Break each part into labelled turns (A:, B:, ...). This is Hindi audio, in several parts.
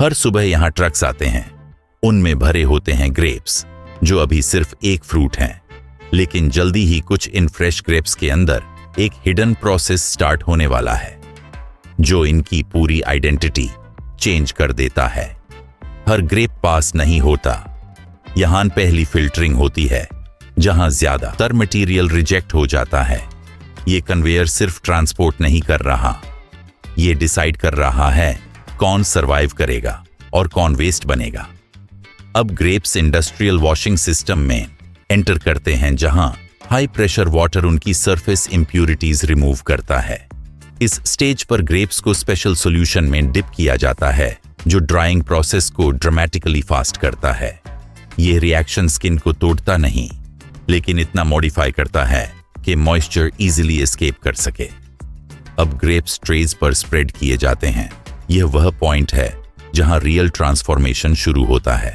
A: हर सुबह यहाँ ट्रक्स आते हैं। उनमें भरे होते हैं ग्रेप्स, जो अभी सिर्फ एक फ्रूट हैं, लेकिन जल्दी ही कुछ इन फ्रेश ग्रेप्स के अंदर एक हिडन प्रोसेस स्टार्ट होने वाला है, जो इनकी पूरी आइडेंटिटी चेंज कर देता है। हर ग्रेप पास नहीं होता। यहाँ पहली फिल्टरिंग होती है, जहां ज्यादातर मटेरियल रिजेक्ट हो जाता है। ये कन्वेयर सिर्फ ट्रांसपोर्ट नहीं कर रहा, ये डिसाइड कर रहा है कौन सरवाइव करेगा और कौन वेस्ट बनेगा। अब ग्रेप्स इंडस्ट्रियल वॉशिंग सिस्टम में एंटर करते हैं, जहां हाई प्रेशर वाटर उनकी सरफेस इंप्यूरिटीज रिमूव करता है। इस स्टेज पर ग्रेप्स को स्पेशल सॉल्यूशन में डिप किया जाता है, जो ड्राइंग प्रोसेस को ड्रामेटिकली फास्ट करता है। ये रिएक्शन स्किन को तोड़ता नहीं, लेकिन इतना मॉडिफाई करता है कि मॉइस्चर इजीली एस्केप कर सके। अब ग्रेप्स ट्रेज पर स्प्रेड किए जाते हैं। यह वह पॉइंट है जहां रियल ट्रांसफॉर्मेशन शुरू होता है।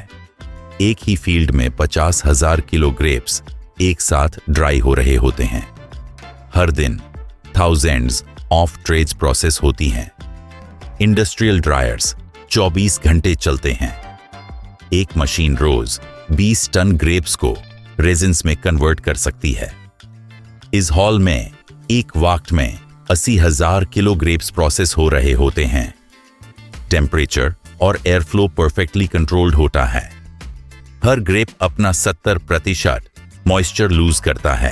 A: एक ही फील्ड में 50,000 किलो ग्रेप्स एक साथ ड्राई हो रहे होते हैं। हर दिन थाउजेंड्स ऑफ ट्रेज प्रोसेस होती हैं। इंडस्ट्रियल ड्रायर्स 24 घंटे चलते हैं। एक मशीन रोज 20 टन ग्रेप्स को रेजिन्स में कन्वर्ट कर सकती है। इस हॉल में एक वक्त में 80,000 किलो ग्रेप्स प्रोसेस हो रहे होते हैं। टेम्परेचर और एयर फ्लो परफेक्टली कंट्रोल्ड होता है। हर ग्रेप अपना 70% मॉइस्चर लूज करता है।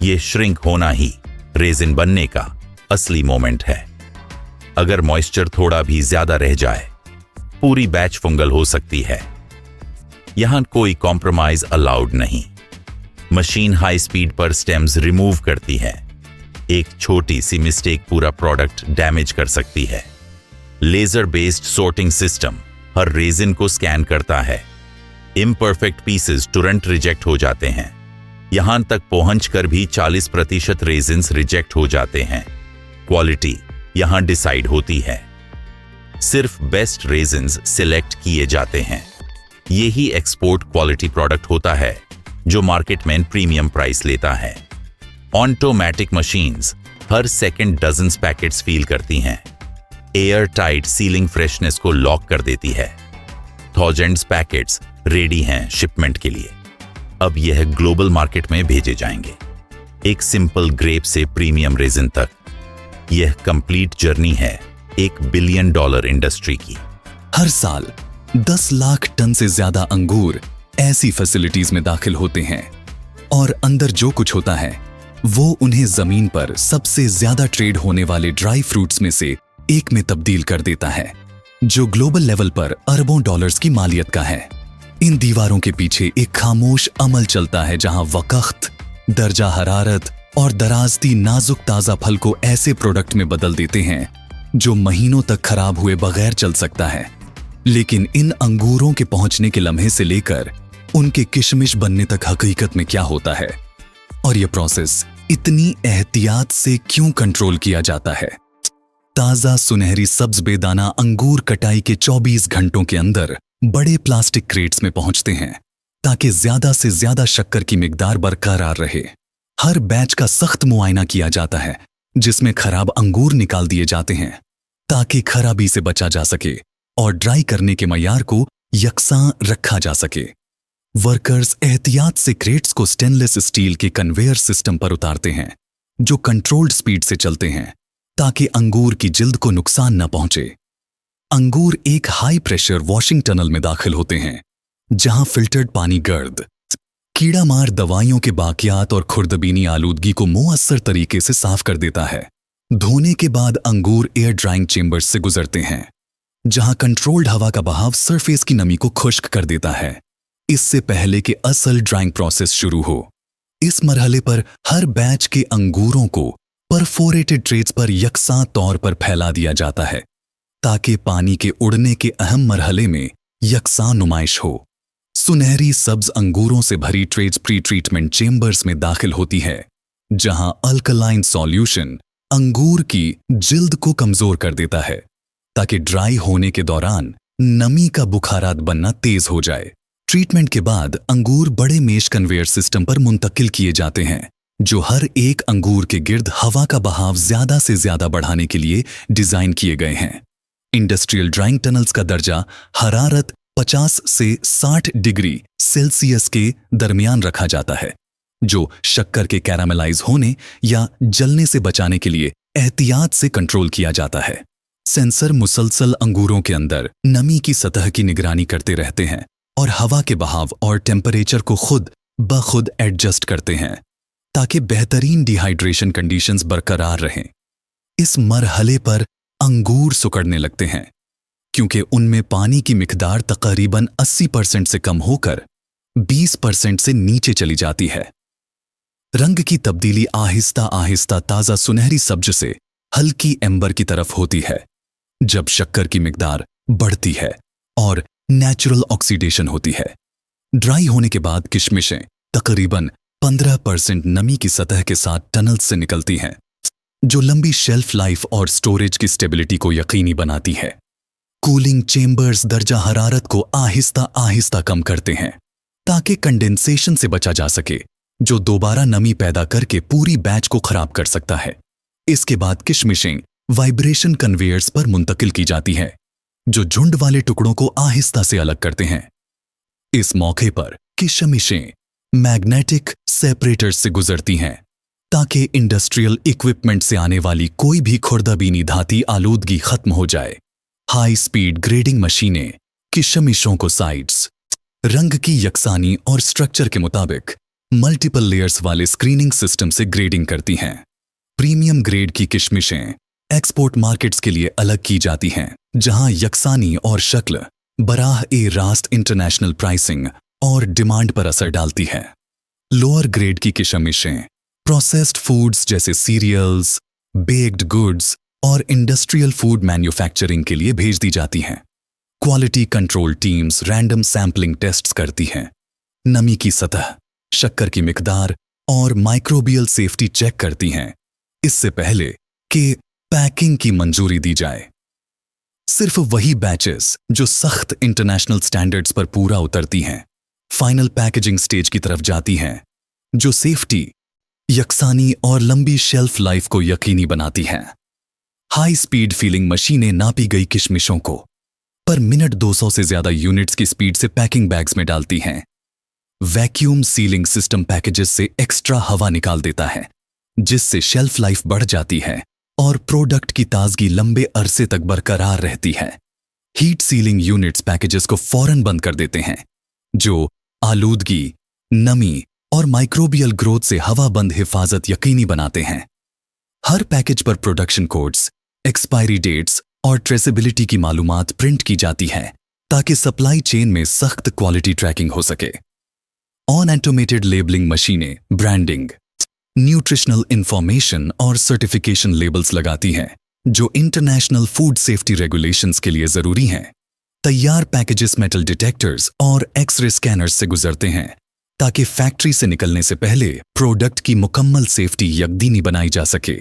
A: यह श्रिंक होना ही रेजिन बनने का असली मोमेंट है। अगर मॉइस्चर थोड़ा भी ज्यादा रह जाए, पूरी बैच फंगल हो सकती है। यहां कोई कॉम्प्रोमाइज अलाउड नहीं। मशीन हाई स्पीड पर स्टेम्स रिमूव करती है। एक छोटी सी मिस्टेक पूरा प्रोडक्ट डैमेज कर सकती है। लेजर बेस्ड सॉर्टिंग सिस्टम हर रेजिन को स्कैन करता है। इम्परफेक्ट पीसेस तुरंत रिजेक्ट हो जाते हैं। यहां तक पहुंचकर भी 40% रेजिन्स रिजेक्ट हो जाते हैं। क्वालिटी यहां डिसाइड होती है। सिर्फ बेस्ट रेजिन्स सिलेक्ट किए जाते हैं। यही एक्सपोर्ट क्वालिटी प्रोडक्ट होता है, जो मार्केट में प्रीमियम प्राइस लेता है। ऑटोमेटिक मशीन्स हर सेकंड डजन्स पैकेट्स फील करती हैं। एयर टाइट सीलिंग फ्रेशनेस को लॉक कर देती है। थाउजेंड्स पैकेट्स रेडी हैं शिपमेंट के लिए। अब यह ग्लोबल मार्केट में भेजे जाएंगे। एक सिंपल ग्रेप से प्रीमियम रेजिन तक, यह कंप्लीट जर्नी है एक $1 बिलियन इंडस्ट्री की।
B: हर साल 10 लाख टन से ज्यादा अंगूर ऐसी फैसिलिटीज में दाखिल होते हैं, और अंदर जो कुछ होता है वो उन्हें जमीन पर सबसे ज्यादा ट्रेड होने वाले ड्राई फ्रूट्स में से एक में तब्दील कर देता है, जो ग्लोबल लेवल पर अरबों डॉलर्स की मालियत का है। इन दीवारों के पीछे एक खामोश अमल चलता है, जहां वक़्त, दर्जा हरारत और दराजती नाजुक ताजा फल को ऐसे प्रोडक्ट में बदल देते हैं जो महीनों तक खराब हुए बगैर चल सकता है। लेकिन इन अंगूरों के पहुंचने के लम्हे से लेकर उनके किशमिश बनने तक हकीकत में क्या होता है, और यह प्रोसेस इतनी एहतियात से क्यों कंट्रोल किया जाता है? ताजा सुनहरी सब्ज बेदाना अंगूर कटाई के 24 घंटों के अंदर बड़े प्लास्टिक क्रेट्स में पहुंचते हैं, ताकि ज्यादा से ज्यादा शक्कर की मिकदार बरकरार रहे। हर बैच का सख्त मुआयना किया जाता है, जिसमें खराब अंगूर निकाल दिए जाते हैं, ताकि खराबी से बचा जा सके और ड्राई करने के मयार को यकसां रखा जा सके। वर्कर्स एहतियात से क्रेट्स को स्टेनलेस स्टील के कन्वेयर सिस्टम पर उतारते हैं, जो कंट्रोल्ड स्पीड से चलते हैं, ताकि अंगूर की जिल्द को नुकसान न पहुंचे। अंगूर एक हाई प्रेशर वॉशिंग टनल में दाखिल होते हैं, जहां फिल्टर्ड पानी गर्द, कीड़ा मार दवाइयों के बाकियात और खुर्दबीनी आलूदगी को मुअस्सर तरीके से साफ कर देता है। धोने के बाद अंगूर एयर ड्राइंग चेंबर्स से गुजरते हैं, जहां कंट्रोल्ड हवा का बहाव सरफेस की नमी को खुश्क कर देता है, इससे पहले कि असल ड्राइंग प्रोसेस शुरू हो। इस मरहले पर हर बैच के अंगूरों को परफोरेटेड ट्रेड्स पर यकसां तौर पर फैला दिया जाता है, ताकि पानी के उड़ने के अहम मरहले में यकसां नुमाइश हो। सुनहरी सब्ज अंगूरों से भरी ट्रेड्स प्री ट्रीटमेंट चेंबर्स में दाखिल होती है, जहां अल्कलाइन सॉल्यूशन अंगूर की जिल्द को कमजोर कर देता है, ताकि ड्राई होने के दौरान नमी का बुखारात बनना तेज हो जाए। ट्रीटमेंट के बाद अंगूर बड़े मेश कन्वेयर सिस्टम पर मुंतकिल किए जाते हैं, जो हर एक अंगूर के गिर्द हवा का बहाव ज्यादा से ज्यादा बढ़ाने के लिए डिजाइन किए गए हैं। इंडस्ट्रियल ड्राइंग टनल्स का दर्जा हरारत 50 से 60 डिग्री सेल्सियस के दरमियान रखा जाता है, जो शक्कर के कैरामलाइज होने या जलने से बचाने के लिए एहतियात से कंट्रोल किया जाता है। सेंसर मुसलसल अंगूरों के अंदर नमी की सतह की निगरानी करते रहते हैं और हवा के बहाव और टेम्परेचर को खुद ब खुद एडजस्ट करते हैं ताकि बेहतरीन डिहाइड्रेशन कंडीशंस बरकरार रहें। इस मरहले पर अंगूर सुकड़ने लगते हैं क्योंकि उनमें पानी की मिकदार तकरीबन 80% से कम होकर 20% से नीचे चली जाती है। रंग की तब्दीली आहिस्ता आहिस्ता ताज़ा सुनहरी सब्ज से हल्की एम्बर की तरफ होती है जब शक्कर की मिकदार बढ़ती है और नेचुरल ऑक्सीडेशन होती है। ड्राई होने के बाद किशमिशें तकरीबन 15% नमी की सतह के साथ टनल्स से निकलती हैं, जो लंबी शेल्फ लाइफ और स्टोरेज की स्टेबिलिटी को यकीनी बनाती है। कूलिंग चेंबर्स दर्जा हरारत को आहिस्ता आहिस्ता कम करते हैं ताकि कंडेंसेशन से बचा जा सके, जो दोबारा नमी पैदा करके पूरी बैच को खराब कर सकता है। इसके बाद किशमिशें वाइब्रेशन कन्वेयर्स पर मुंतकिल की जाती है, जो झुंड वाले टुकड़ों को आहिस्ता से अलग करते हैं। इस मौके पर किशमिशें मैग्नेटिक सेपरेटर्स से गुजरती हैं ताकि इंडस्ट्रियल इक्विपमेंट से आने वाली कोई भी खुर्दाबीनी धाती आलूदगी खत्म हो जाए। हाई स्पीड ग्रेडिंग मशीनें किशमिशों को साइड्स, रंग की यकसानी और स्ट्रक्चर के मुताबिक मल्टीपल लेयर्स वाले स्क्रीनिंग सिस्टम से ग्रेडिंग करती हैं। प्रीमियम ग्रेड की किशमिशें एक्सपोर्ट मार्केट्स के लिए अलग की जाती हैं, जहां यकसानी और शक्ल बराह ए रास्त इंटरनेशनल प्राइसिंग और डिमांड पर असर डालती है। लोअर ग्रेड की किशमिशें प्रोसेस्ड फूड्स जैसे सीरियल्स, बेक्ड गुड्स और इंडस्ट्रियल फूड मैन्युफैक्चरिंग के लिए भेज दी जाती हैं। Quality control teams random sampling tests करती हैं, नमी की सतह, शक्कर की मिकदार और माइक्रोबियल सेफ्टी चेक करती हैं, इससे पहले कि पैकिंग की मंजूरी दी जाए। सिर्फ वही बैचेस जो सख्त इंटरनेशनल स्टैंडर्ड्स पर पूरा उतरती हैं फाइनल पैकेजिंग स्टेज की तरफ जाती हैं, जो सेफ्टी, यकसानी और लंबी शेल्फ लाइफ को यकीनी बनाती हैं। हाई स्पीड फीलिंग मशीनें नापी गई किशमिशों को पर मिनट 200 से ज्यादा यूनिट्स की स्पीड से पैकिंग बैग्स में डालती हैं। वैक्यूम सीलिंग सिस्टम पैकेजेस से एक्स्ट्रा हवा निकाल देता है, जिससे शेल्फ लाइफ बढ़ जाती है और प्रोडक्ट की ताजगी लंबे अरसे तक बरकरार रहती है। हीट सीलिंग यूनिट्स पैकेजेस को फौरन बंद कर देते हैं, जो आलूदगी, नमी और माइक्रोबियल ग्रोथ से हवाबंद हिफाजत यकीनी बनाते हैं। हर पैकेज पर प्रोडक्शन कोड्स, एक्सपायरी डेट्स और ट्रेसेबिलिटी की मालूमात प्रिंट की जाती है ताकि सप्लाई चेन में सख्त क्वालिटी ट्रैकिंग हो सके। ऑन ऑटोमेटेड लेबलिंग मशीनें ब्रांडिंग, न्यूट्रिशनल इंफॉर्मेशन और सर्टिफिकेशन लेबल्स लगाती हैं, जो इंटरनेशनल फूड सेफ्टी रेगुलेशंस के लिए जरूरी हैं। तैयार पैकेजेस मेटल डिटेक्टर्स और एक्सरे स्कैनर्स से गुजरते हैं ताकि फैक्ट्री से निकलने से पहले प्रोडक्ट की मुकम्मल सेफ्टी यकीनी बनाई जा सके।